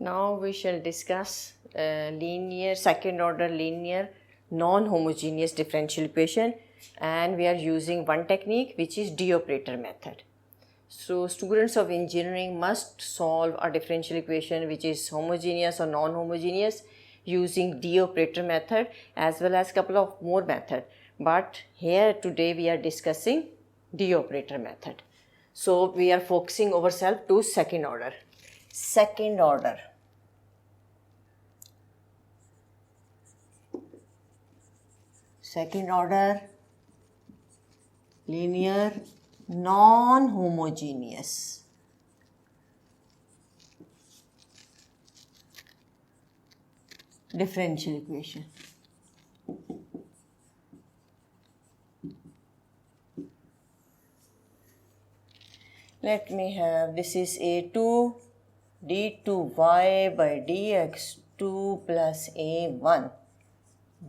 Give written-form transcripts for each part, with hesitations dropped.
Now we shall discuss second order linear non-homogeneous differential equation, and we are using one technique which is D operator method. So students of engineering must solve a differential equation which is homogeneous or non-homogeneous using D operator method as well as couple of more method. But here today we are discussing D operator method. So we are focusing ourselves to second order. Second order. Second order linear non-homogeneous differential equation. Let me have, this is A2 d2y by dx2 plus A1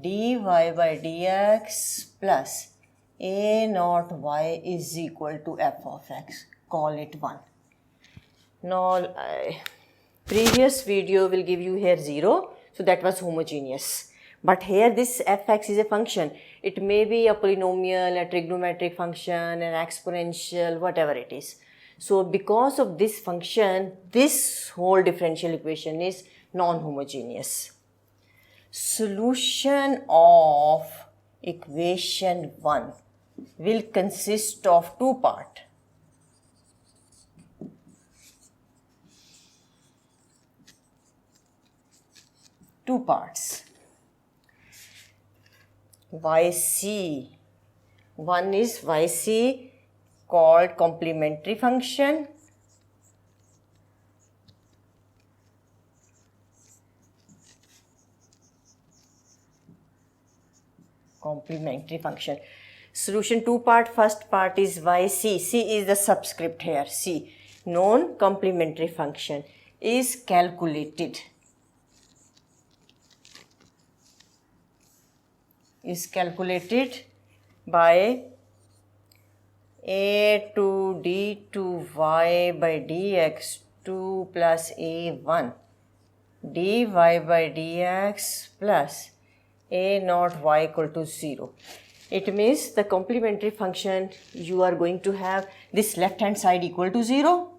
dy by dx plus a naught y is equal to f of x. Call it 1. Now, previous video will give you here 0, so that was homogeneous. But here this fx is a function. It may be a polynomial, a trigonometric function, an exponential, whatever it is. So because of this function, this whole differential equation is non-homogeneous. Solution of equation 1 will consist of two parts. Two parts. YC. One is YC called complementary function. Complementary function. Solution two part. First part is YC. C is the subscript here. C. Known complementary function is calculated. Is calculated by A2 d2y by dx2 plus A1 dy by dx plus a naught y equal to 0. It means the complementary function you are going to have this left hand side equal to 0,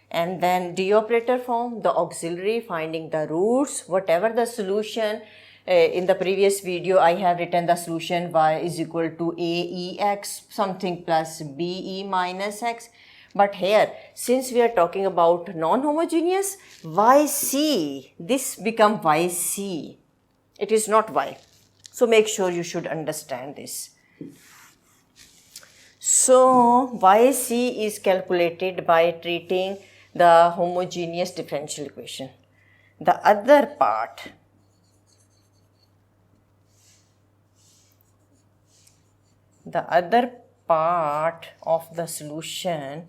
and then D operator form, the auxiliary, finding the roots, whatever the solution. In the previous video I have written the solution y is equal to aex something plus be minus x. But here, since we are talking about non-homogeneous, yc, this become yc. It is not y. So make sure you should understand this. So yc is calculated by treating the homogeneous differential equation. The other part of the solution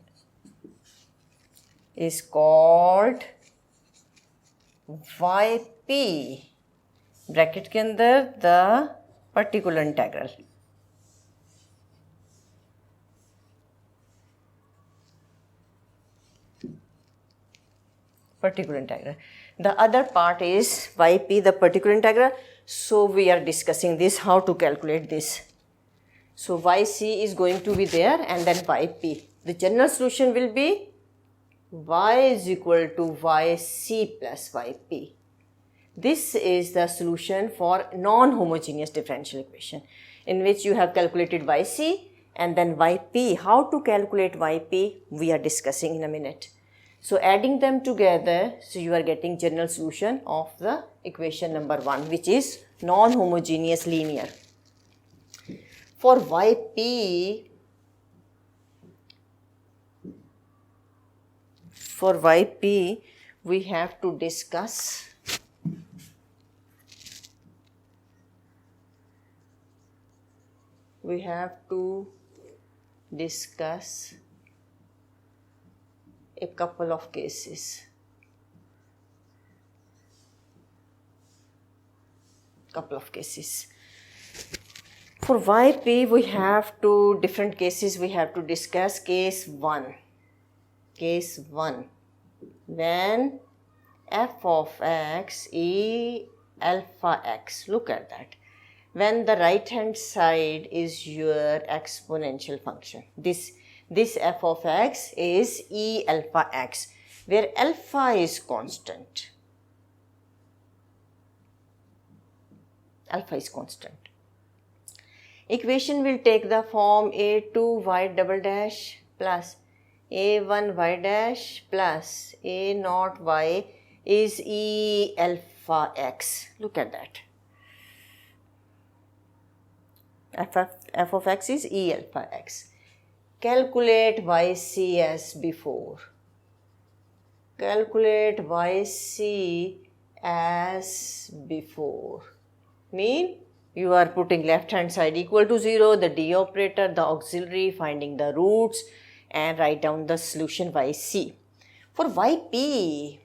is called yp. Bracket के अंदर the particular integral. The other part is yp, the particular integral. So we are discussing this, how to calculate this. So yc is going to be there and then yp. The general solution will be y is equal to yc plus yp. This is the solution for non-homogeneous differential equation in which you have calculated yc and then yp. How to calculate yp we are discussing in a minute. So adding them together, so you are getting general solution of the equation number 1, which is non-homogeneous linear. For yp, we have to discuss a couple of cases. For yp, we have different cases we have to discuss. Case 1. when f of x e alpha x, look at that, when the right hand side is your exponential function. This f of x is e alpha x, where alpha is constant. Alpha is constant. Equation will take the form a2y double dash plus a1y dash plus a0y is e alpha x. Look at that. F of x is e alpha x. Calculate yc as before. Calculate yc as before. Mean you are putting left hand side equal to 0, the d operator, the auxiliary, finding the roots and write down the solution yc. For yp,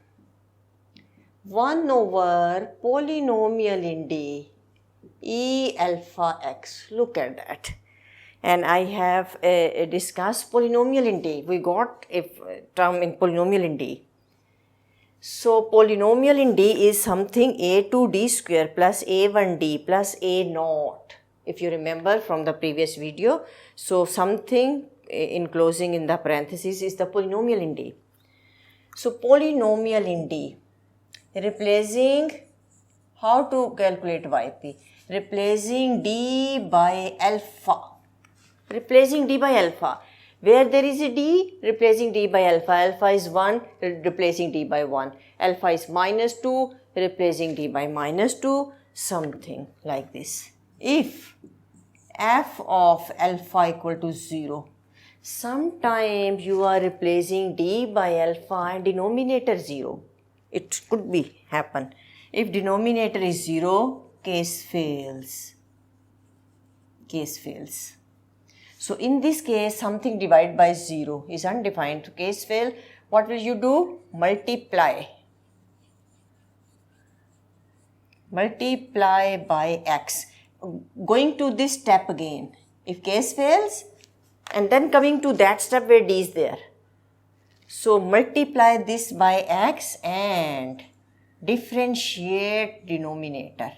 1 over polynomial in d e alpha x. Look at that. And I have discussed polynomial in d. We got a term in polynomial in d. So polynomial in d is something a2d square plus a1d plus a0, if you remember from the previous video. So something enclosing in the parentheses is the polynomial in d. So polynomial in d, replacing, how to calculate yp? Replacing d by alpha. Replacing d by alpha. Where there is a d, replacing d by alpha. Alpha is 1, replacing d by 1. Alpha is minus 2, replacing d by minus 2, something like this. If f of alpha equal to 0, sometimes you are replacing d by alpha and denominator 0. It could be happen. If denominator is 0, case fails. Case fails. So in this case, something divided by 0 is undefined. To case fail, what will you do? Multiply. Multiply by x. Going to this step again. If case fails, and then coming to that step where d is there. So multiply this by x and differentiate denominator.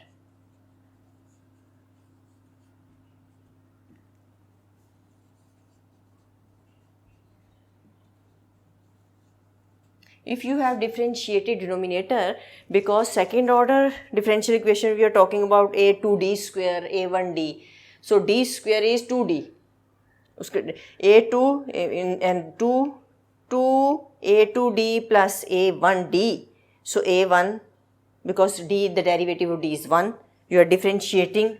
If you have differentiated denominator, because second order differential equation we are talking about a2d square a1d. So d square is 2d. a2 and 2 a2d plus a1d. So a1, because d, the derivative of d is 1, you are differentiating.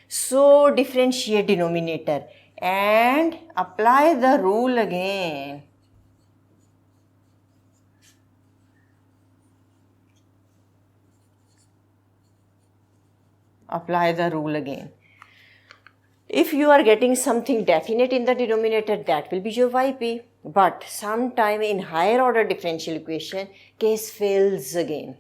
So differentiate denominator and apply the rule again. Apply the rule again. If you are getting something definite in the denominator, that will be your yp. But sometime in higher order differential equation, case fails again.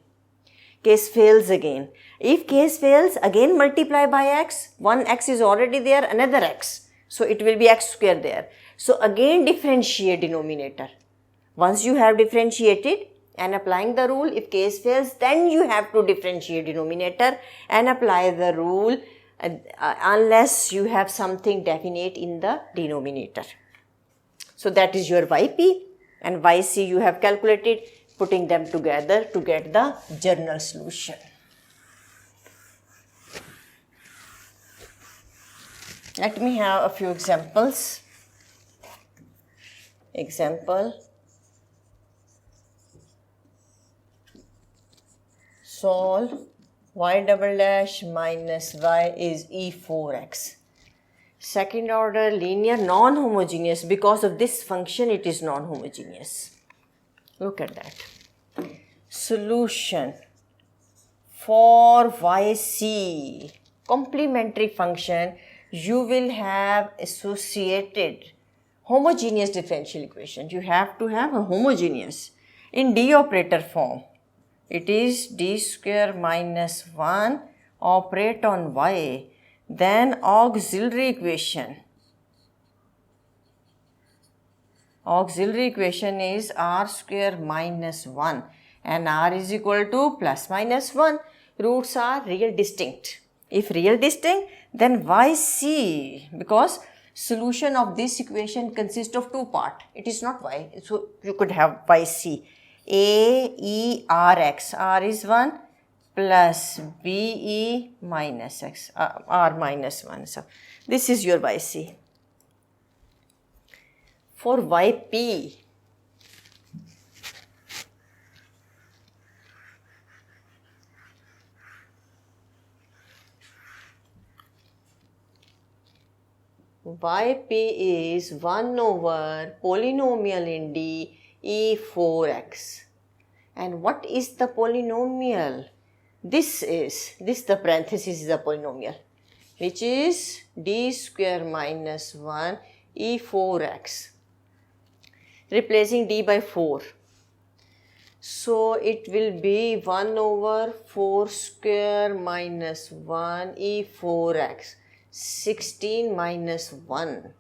Case fails again. If case fails, again multiply by x. One x is already there, another x. So it will be x square there. So again differentiate denominator. Once you have differentiated and applying the rule, if case fails, then you have to differentiate denominator and apply the rule unless you have something definite in the denominator. So that is your yp, and yc you have calculated, putting them together to get the general solution. Let me have a few examples. Example. Solve y double dash minus y is e4x. Second order linear non-homogeneous. Because of this function it is non-homogeneous. Look at that. Solution for yc complementary function, you will have associated homogeneous differential equation. You have to have a homogeneous in d operator form. It is d square minus 1 operate on y, then auxiliary equation. Auxiliary equation is r square minus 1 and r is equal to plus minus 1. Roots are real distinct. If real distinct, then yc, because solution of this equation consists of two parts. It is not y. So you could have yc. A, E, R, X. R is 1 plus B, E minus X. R minus 1. So this is your yc. For yp, yp is 1 over polynomial in D E4x. And what is the polynomial? This the parenthesis is the polynomial, which is D square minus 1 E4x. Replacing D by 4. So it will be 1 over 4 square minus 1 E4x. 16 minus 1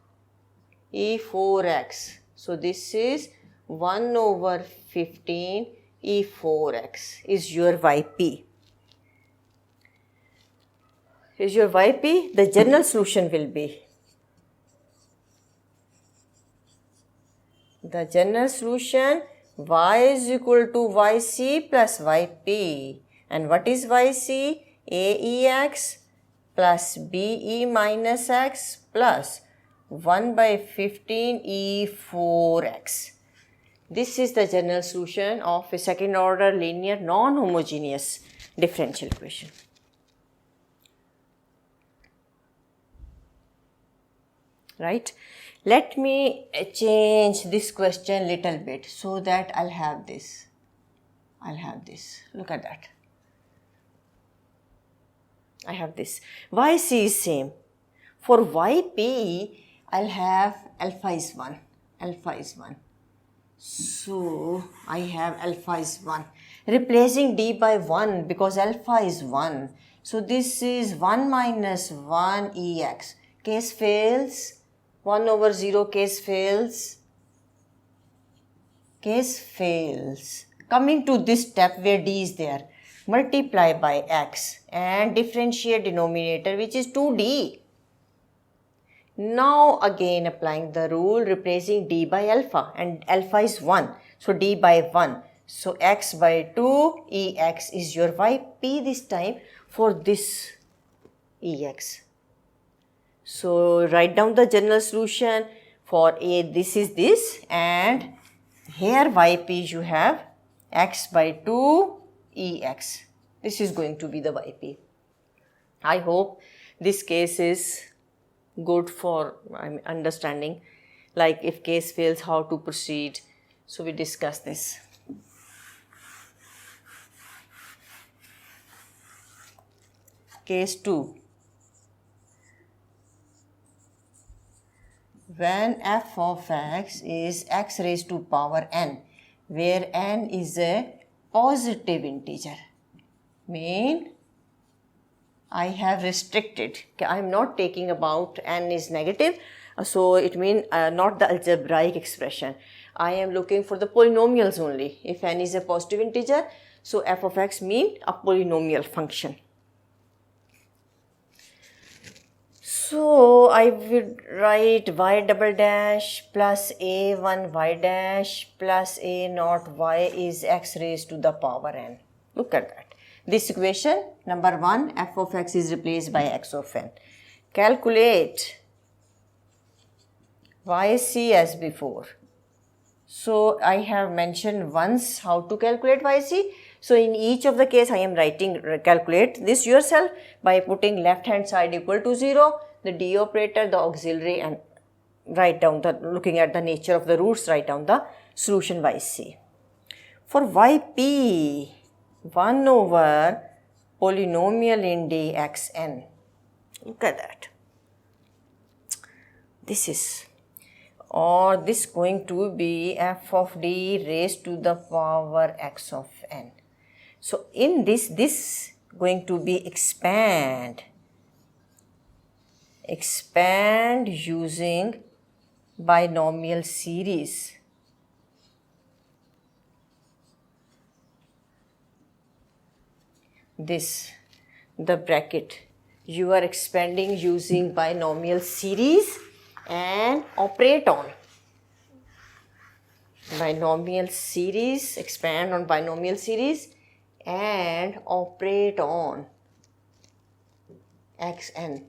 E4x. So this is 1 over 15 E4x is your yp. Is your yp? The general solution will be, the general solution y is equal to yc plus yp. And what is yc? Aex plus be minus x plus 1 by 15 E4x. This is the general solution of a second order linear non-homogeneous differential equation. Right? Let me change this question little bit so that I'll have this. Look at that. I have this. Yc is same. For yp, I'll have alpha is 1. So I have alpha is 1. Replacing d by 1 because alpha is 1. So this is 1 minus 1 ex. Case fails. 1 over 0 case fails. Coming to this step where d is there. Multiply by x and differentiate denominator, which is 2d. Now again applying the rule, replacing d by alpha, and alpha is 1. So d by 1. So x by 2 ex is your yp this time for this ex. So write down the general solution for a, this is this, and here yp you have x by 2 ex. This is going to be the yp. I hope this case is good for understanding, like if case fails how to proceed. So we discuss this. Case 2. When f of x is x raised to power n, where n is a positive integer, mean I have restricted. I am not taking about n is negative, so it means not the algebraic expression. I am looking for the polynomials only. If n is a positive integer, so f of x mean a polynomial function. So I would write y double dash plus a1 y dash plus a naught y is x raised to the power n. Look at that. This equation, number 1, f of x is replaced by x of n. Calculate yc as before. So I have mentioned once how to calculate yc. So in each of the case I am writing, calculate this yourself by putting left hand side equal to 0, the d operator, the auxiliary, and write down the, looking at the nature of the roots, write down the solution yc. For yp, 1 over polynomial in dxn. Look at that. This is, or this going to be f of d raised to the power x of n. So in this going to be expand using binomial series, this, the bracket, you are expanding using binomial series and operate on. Binomial series, expand on binomial series and operate on xn.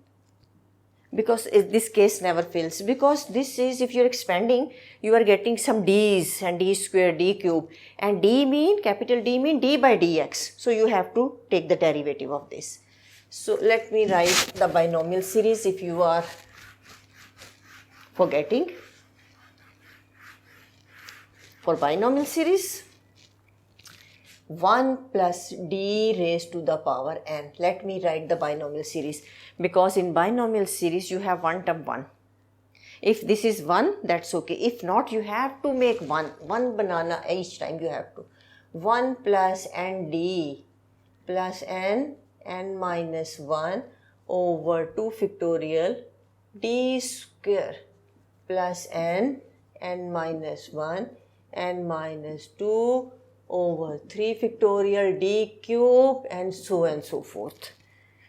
Because this case never fails, because this is, if you're expanding, you are getting some d's and d square, d cube, and d mean, capital D mean d by dx. So you have to take the derivative of this. So let me write the binomial series if you are forgetting. For binomial series, 1 plus d raised to the power n. Let me write the binomial series, because in binomial series you have 1 term 1. If this is 1, that's okay. If not, you have to make one banana each time you have to. 1 plus n d plus n minus 1 over 2 factorial d square plus n minus 1 n minus 2 over 3 factorial d cube, and so forth.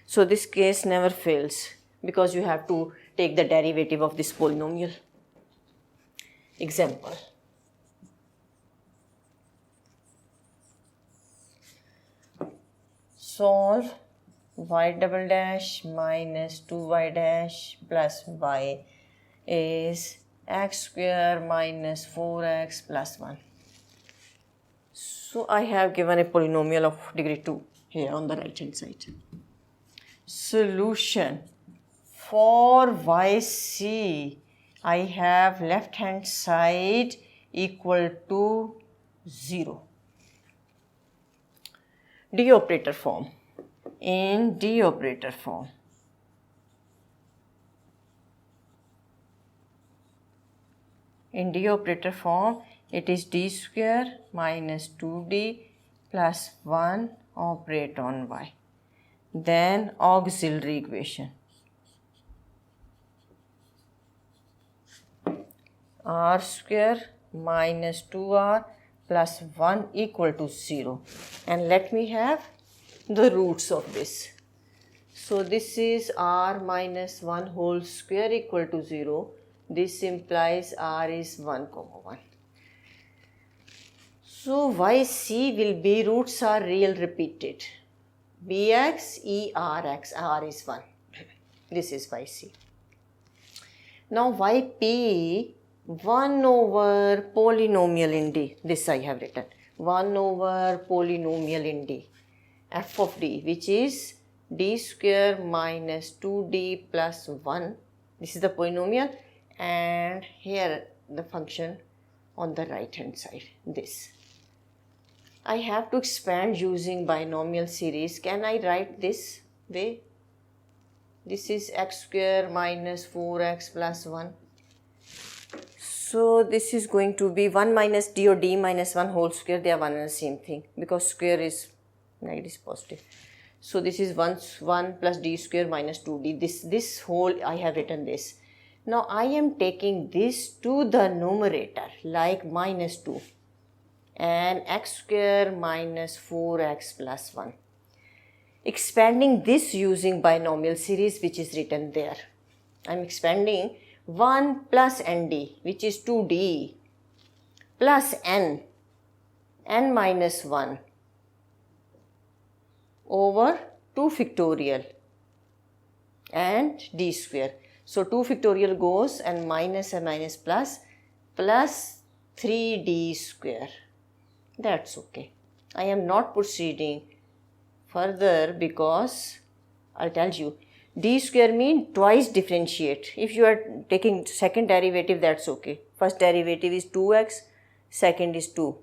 So this case never fails, because you have to take the derivative of this polynomial. Example. Solve y double dash minus 2y dash plus y is x square minus 4x plus 1. So I have given a polynomial of degree 2 here on the right hand side. Solution. For yc, I have left hand side equal to 0. D operator form. In D operator form, it is d square minus 2d plus 1 operate on y. Then auxiliary equation. R square minus 2r plus 1 equal to 0. And let me have the roots of this. So this is r minus 1 whole square equal to 0. This implies r is 1, 1. So yc will be, roots are real repeated. bx, erx, r is 1. This is yc. Now yp, 1 over polynomial in D. This I have written. 1 over polynomial in D. F of D, which is d square minus 2d plus 1. This is the polynomial, and here the function on the right hand side, this. I have to expand using binomial series. Can I write this way? This is x square minus 4x plus 1. So this is going to be 1 minus d or d minus 1 whole square. They are one and the same thing, because square is negative positive. So this is 1 plus d square minus 2d. This whole, I have written this. Now I am taking this to the numerator like minus 2. And x square minus 4x plus 1. Expanding this using binomial series, which is written there. I am expanding 1 plus nd, which is 2d, plus n minus 1 over 2 factorial and d square. So 2 factorial goes, and minus plus 3d square. That's okay. I am not proceeding further because I'll tell you, d square means twice differentiate. If you are taking second derivative, that's okay. First derivative is 2x, second is 2.